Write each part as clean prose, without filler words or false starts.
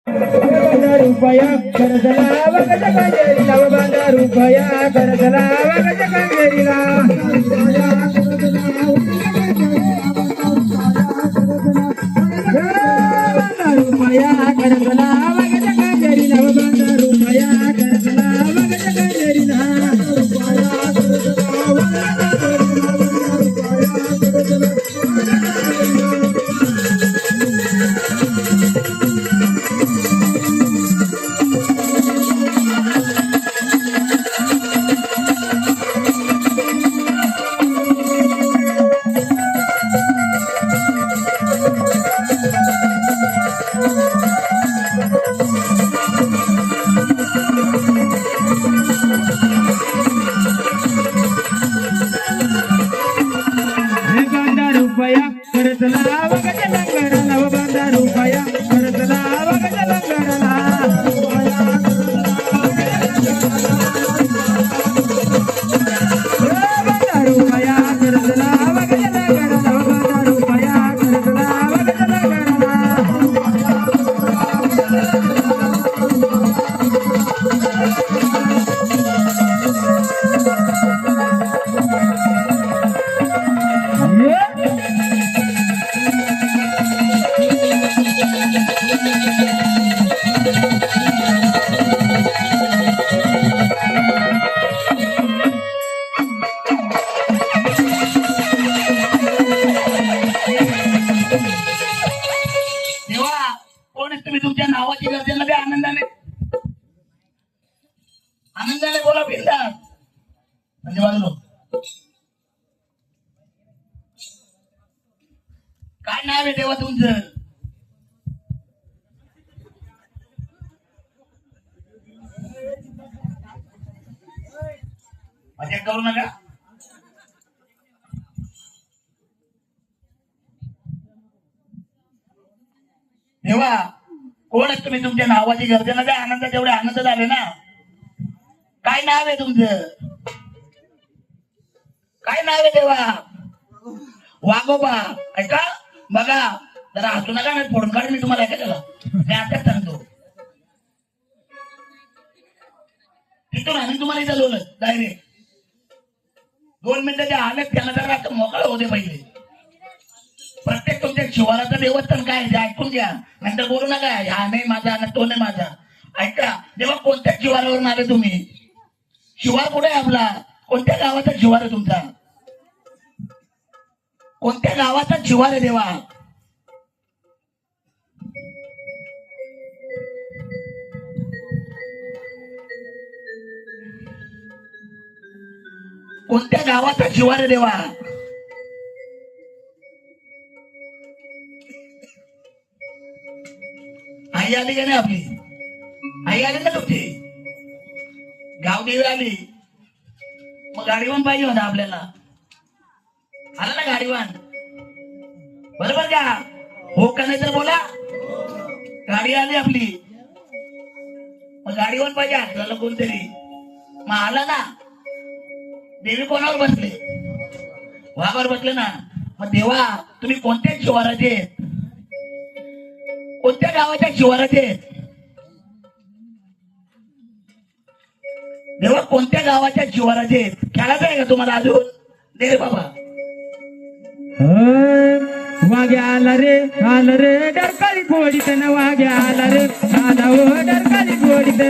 रुपया करजला वगज कंजेरीला बांधा रुपया करजला वगज कंजेरीला रुपया करजला वगज कंजेरीला बांधा रुपया करजला वगज कंजेरीला रुपया करजला वगज लंगरला बांधा रुपया करजला वगज लंगरला रुपया करजला वगज लंगरला बांधा रुपया करजला वगज लंगरला तुम्ही तुमच्या नावाची गर्जना द्या आनंदाने आनंदाने बोला बिंदास म्हणजे बाजूला काय नाव आहे देवा तुमचं मजा करू नका देवा कोण आहे तुम्ही तुमच्या नावाची गर्जना द्या आनंदात एवढे आनंद झाले ना काय नाव आहे तुमचं काय नाव आहे देवा वागोबा ऐका बघा जरा हसू नका नाही फोडून काढ मी तुम्हाला ऐका त्याला मी आताच सांगतो तिथून आणि तुम्हाला इथं लोलं डायरेक्ट 2 मिनिटाच्या आलेत त्याला जरा आता मोकळं होते पहिले प्रत्येक तुमच्या शिवाराचं देवस्थान काय आहे ऐकून घ्या नंतर बोलू नका हा नाही माझा ना तो नाही माझा ऐका जेव्हा कोणत्या शिवारावरून आले तुम्ही शिवार कुठे आहे आपला कोणत्या गावाचा शिवार आहे तुमचा कोणत्या गावाचा शिवार आहे देवा कोणत्या गावाचा शिवार आहे देवा आई आली का नाही आपली आई आली ना तुमची गावदेवी आली मग गाडीवान पाहिजे होता आपल्याला आला ना गाडीवान बरोबर का हो का नाही तर बोला गाडी आली आपली मग गाडीवान पाहिजे आपल्याला कोणतरी मग आला ना देवी कोणावर बसले वाघावर बसले ना मग देवा तुम्ही कोणत्या शिवाराचे कोणत्या गावाच्या शिवाराचे देवा कोणत्या गावाच्या शिवाराचे खेळायचं आहे का तुम्हाला अजून दे रे बाबा वाघ्या आला रे डरकाळी फोडीत ना वाघ्या आला रे आला हो डरकाळी फोडीत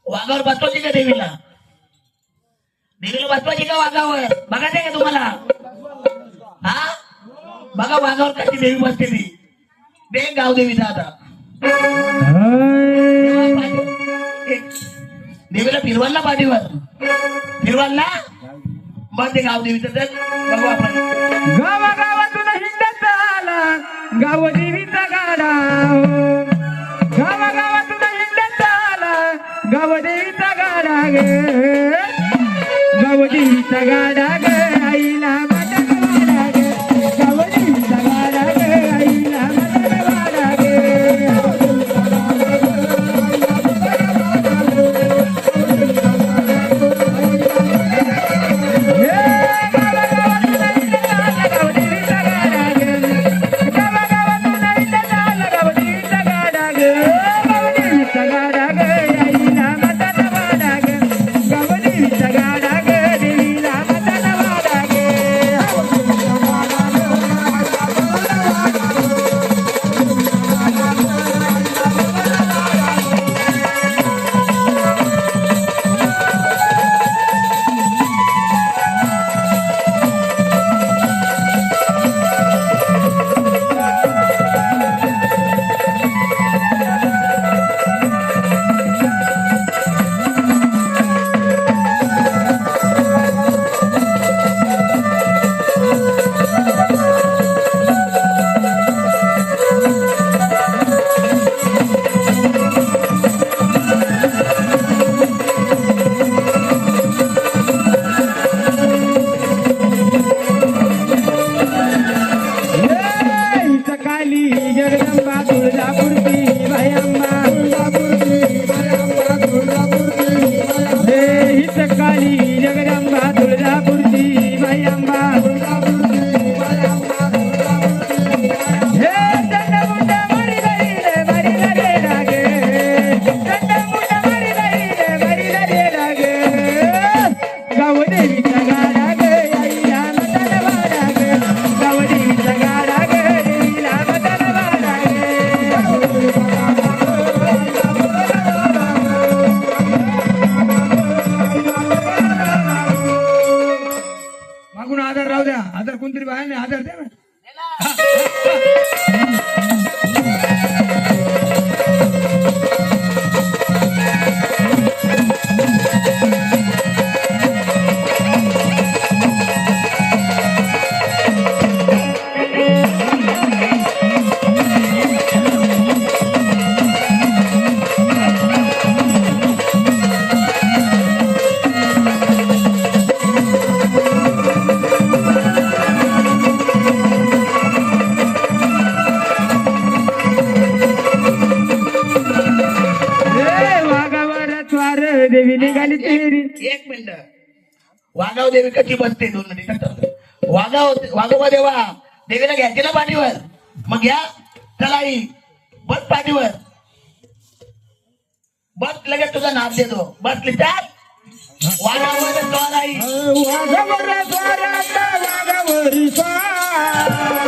वाघावर बसवायची का देवीला बसवायची का वाघावर बघायचंय का तुम्हाला हा बघा वाघावर कशी देवी बसते ती दे गाव देवीचा आता देवीला फिरवाल ना पाठीवर फिरवाल ना बरं ते गाव देवीचं तर बघू आपण गावागावातून हिंडत आला गाव देवीचा गाडा हो. गावागावातून हिंडत आला गाव देवीचा गाडा ग गाव देवीचा गाडा ग आईला मटण वाडा ग गाव देवीचा गाडा ग आईला मटण वाडा ग जगदंबा तुळजापूरची भयंबा हे हित काली जगदंबा तुळजापूरची भयंबा हे दंडमुंड मारी रे रागे दंडमुंड मारी रे रागे गाव देवीचा गाडा ग आईला मटण वाडा ग गाव देवीचा गाडा ग देवीला मटण वाडा ग मागून आधार राहू द्या आधार कोणतरी बाहेर आधार द्या ना देवी निघाली तेरी एक मिनिट वाघाव देवी कशी बसते 2 मिनिट वाघोबा देवा देवीला घ्यायची ना पाठीवर मग घ्या चला आई बस पाठीवर बस लगेच तुझा नाव देतो बसली चाल वाघावर आई वाघावर स्वार वाघावरी स्वार